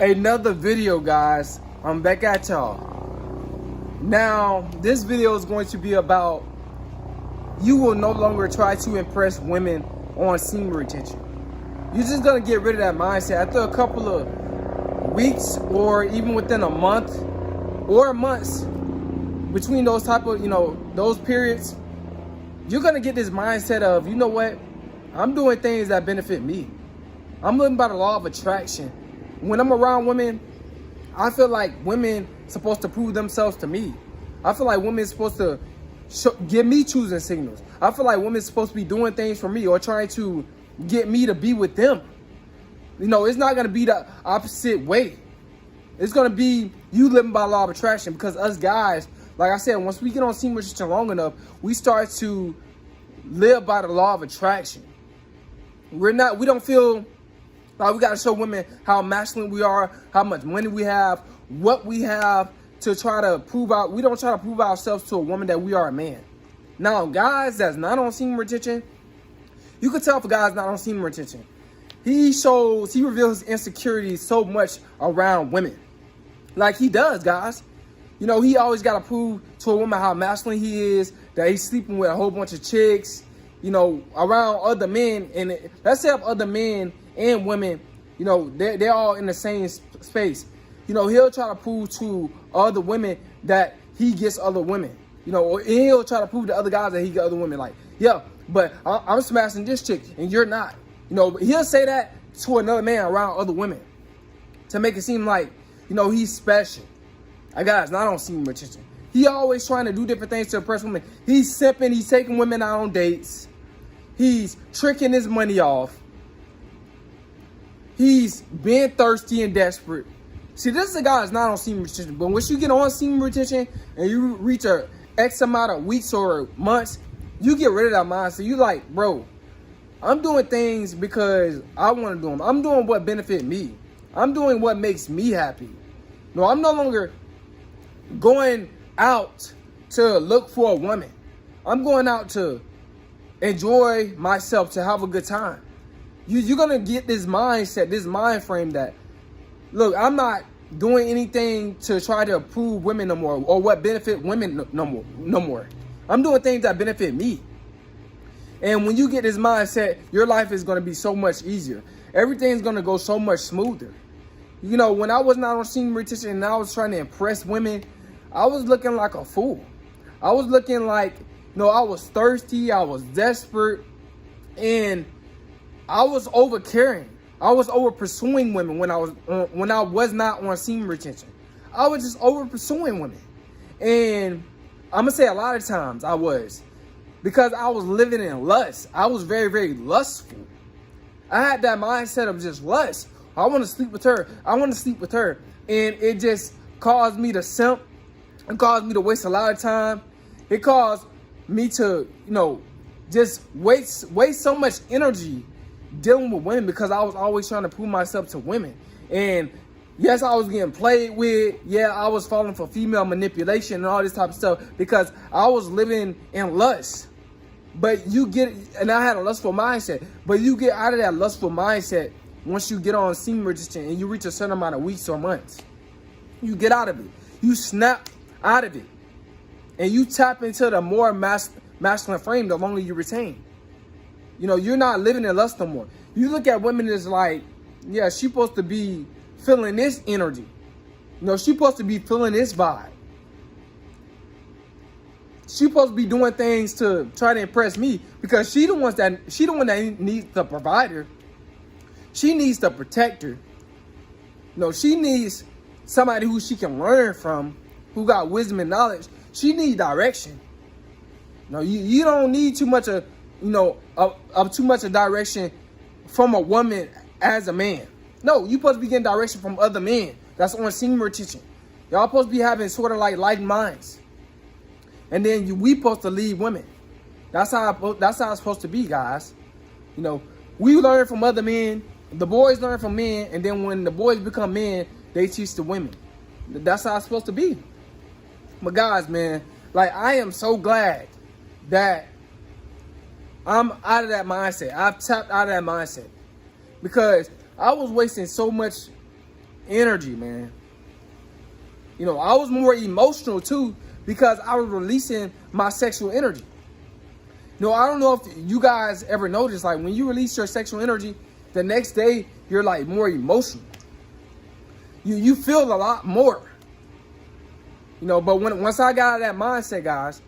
Another video, guys. I'm back at y'all. Now, this video is going to be about you will no longer try to impress women on semen retention. You're just gonna get rid of that mindset after a couple of weeks, or even within a month or months between those type of those periods. You're gonna get this mindset of, you know what, I'm doing things that benefit me. I'm living by the law of attraction. When I'm around women, I feel like women supposed to prove themselves to me. I feel like women supposed to give me choosing signals. I feel like women supposed to be doing things for me or trying to get me to be with them. It's not going to be the opposite way. It's going to be you living by the law of attraction, because us guys, like I said, once we get on semen retention long enough, we start to live by the law of attraction. We don't feel like we got to show women how masculine we are, how much money we have, what we have to try to prove out. We don't try to prove ourselves to a woman that we are a man. Now, guys that's not on semen retention, you can tell if a guy's not on semen retention. He reveals his insecurities so much around women. Like he does, guys. He always got to prove to a woman how masculine he is, that he's sleeping with a whole bunch of chicks, around other men. And let's say if other men and women, they're all in the same space. He'll try to prove to other women that he gets other women. Or he'll try to prove to other guys that he gets other women. Like, yeah, but I'm smashing this chick and you're not. He'll say that to another man around other women to make it seem like, he's special. That guy's not on semen retention. He always trying to do different things to impress women. He's simping. He's taking women out on dates. He's tricking his money off. He's being thirsty and desperate. See, this is a guy that's not on semen retention. But once you get on semen retention and you reach a X amount of weeks or months, you get rid of that mindset. You like, bro, I'm doing things because I want to do them. I'm doing what benefit me. I'm doing what makes me happy. No, I'm no longer going out to look for a woman. I'm going out to enjoy myself, to have a good time. You're going to get this mindset, this mind frame that, look, I'm not doing anything to try to prove women no more, or what benefit women no more. I'm doing things that benefit me. And when you get this mindset, your life is going to be so much easier. Everything's going to go so much smoother. When I was not on semen retention and I was trying to impress women, I was looking like a fool. I was looking like, I was thirsty, I was desperate, and I was over caring. I was over pursuing women when I was not on semen retention. I was just over pursuing women. And I'm going to say a lot of times I was, because I was living in lust. I was very, very lustful. I had that mindset of just lust. I want to sleep with her. I want to sleep with her. And it just caused me to simp. It caused me to waste a lot of time. It caused me to, just waste so much energy dealing with women, because I was always trying to prove myself to women. And yes, I was getting played with. Yeah, I was falling for female manipulation and all this type of stuff, because I was living in lust. But and I had a lustful mindset. But you get out of that lustful mindset once you get on semen retention and you reach a certain amount of weeks or months. You get out of it. You snap out of it. And you tap into the more masculine frame the longer you retain. You're not living in lust no more. You look at women as like, yeah, she's supposed to be feeling this energy. She's supposed to be feeling this vibe. She's supposed to be doing things to try to impress me, because she the one that needs the provider. She needs the protector. She needs somebody who she can learn from, who got wisdom and knowledge. She needs direction. You don't need too much of too much of direction from a woman as a man. No, you supposed to be getting direction from other men that's on semen retention. Y'all supposed to be having sort of like minds. And then we supposed to lead women. That's how it's supposed to be, guys. We learn from other men. The boys learn from men, and then when the boys become men, they teach the women. That's how it's supposed to be. But guys, man, like, I am so glad that I'm out of that mindset. I've tapped out of that mindset, because I was wasting so much energy, man. You know, I was more emotional too because I was releasing my sexual energy. You know, I don't know if you guys ever noticed, like when you release your sexual energy, the next day you're like more emotional. You feel a lot more. You know, but once I got out of that mindset, guys,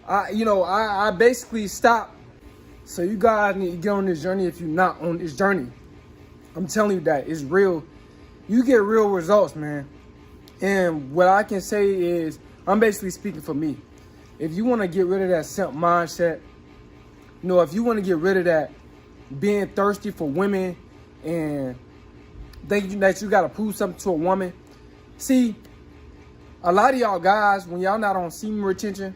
I basically stopped. So you guys need to get on this journey if you're not on this journey. I'm telling you that it's real. You get real results, man. And what I can say is, I'm basically speaking for me. If you want to get rid of that simp mindset, you know, if you want to get rid of that being thirsty for women and thinking that you got to prove something to a woman. See, a lot of y'all guys, when y'all not on semen retention,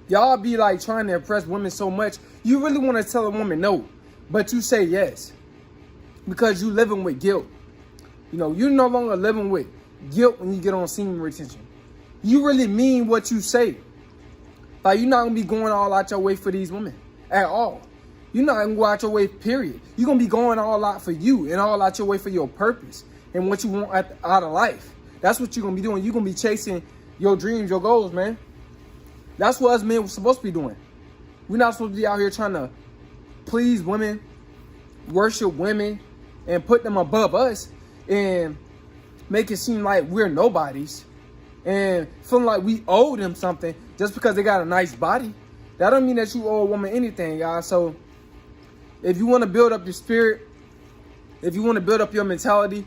y'all be like trying to impress women so much. You really want to tell a woman no, but you say yes because you living with guilt. You know, you're no longer living with guilt when you get on semen retention. You really mean what you say. Like, you're not going to be going all out your way for these women at all. You're not going to go out your way, period. You're going to be going all out for you and all out your way for your purpose and what you want out of life. That's what you're going to be doing. You're going to be chasing your dreams, your goals, man. That's what us men were supposed to be doing. We're not supposed to be out here trying to please women, worship women, and put them above us and make it seem like we're nobodies and feeling like we owe them something just because they got a nice body. That don't mean that you owe a woman anything, guys. So if you want to build up your spirit, if you want to build up your mentality,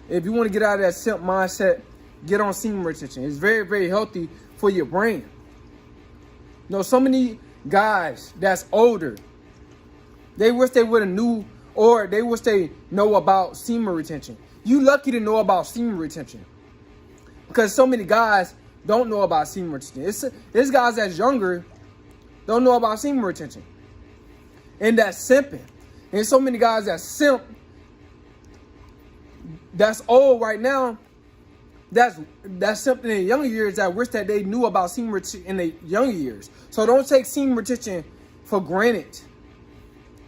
if you want to get out of that simp mindset, get on semen retention. It's very, very healthy for your brain. You know, so many guys that's older, they wish they would have knew, or they wish they know about semen retention. You lucky to know about semen retention because so many guys don't know about semen retention. It's guys that's younger don't know about semen retention. And that's simping. And so many guys that simp, that's old right now, that's simping in the younger years that wish that they knew about semen retention in the younger years. So don't take semen retention for granted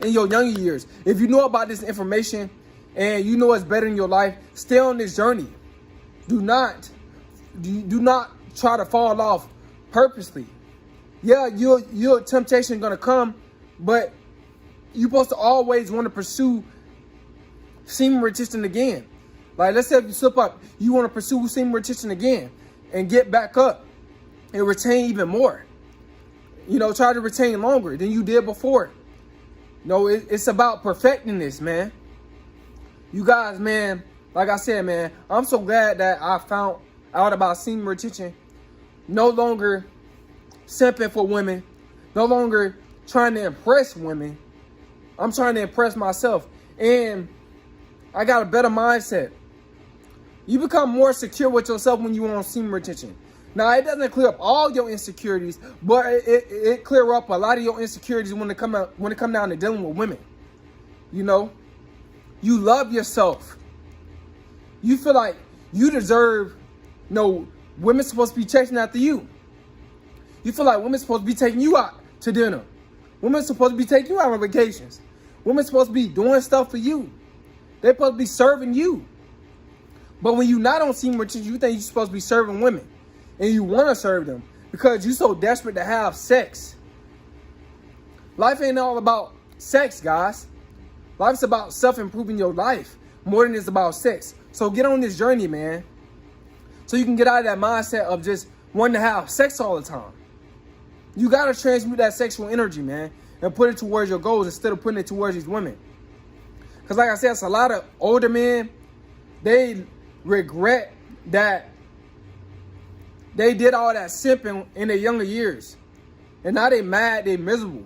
in your younger years. If you know about this information and you know it's better in your life, stay on this journey. Do not try to fall off purposely. Yeah, your temptation is gonna come, but you're supposed to always want to pursue semen retention again. Like, let's say if you slip up, you want to pursue semen retention again and get back up and retain even more. You know, try to retain longer than you did before. No, it's about perfecting this, man. You guys, man, like I said, man, I'm so glad that I found out about semen retention. No longer simping for women. No longer trying to impress women. I'm trying to impress myself. And I got a better mindset. You become more secure with yourself when you on semen retention. Now, it doesn't clear up all your insecurities, but it clear up a lot of your insecurities when it come down to dealing with women. You know, you love yourself. You feel like you deserve. No, women's supposed to be chasing after you. You feel like women's supposed to be taking you out to dinner. Women's supposed to be taking you out on vacations. Women's supposed to be doing stuff for you. They're supposed to be serving you. But when you're not on semen retention, you think you're supposed to be serving women. And you want to serve them because you're so desperate to have sex. Life ain't all about sex, guys. Life's about self-improving your life more than it's about sex. So get on this journey, man. So you can get out of that mindset of just wanting to have sex all the time. You got to transmute that sexual energy, man, and put it towards your goals instead of putting it towards these women. Because like I said, it's a lot of older men, they regret that they did all that simping in their younger years. And now they mad, they miserable.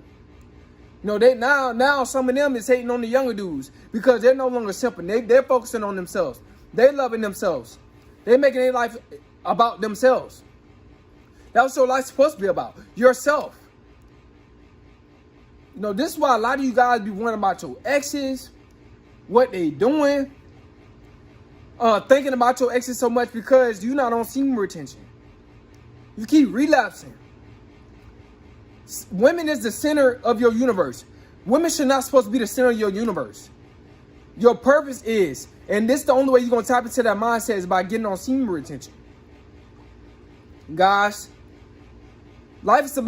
You know, they now some of them is hating on the younger dudes because they're no longer simping. They're focusing on themselves. They loving themselves. They making their life about themselves. That's what your life's supposed to be about. Yourself. You know, this is why a lot of you guys be worrying about your exes, what they doing, thinking about your exes so much because you're not on semen retention. You keep relapsing. Women is the center of your universe. Women should not supposed to be the center of your universe. Your purpose is, and this is the only way you're going to tap into that mindset is by getting on semen retention. Guys, life is about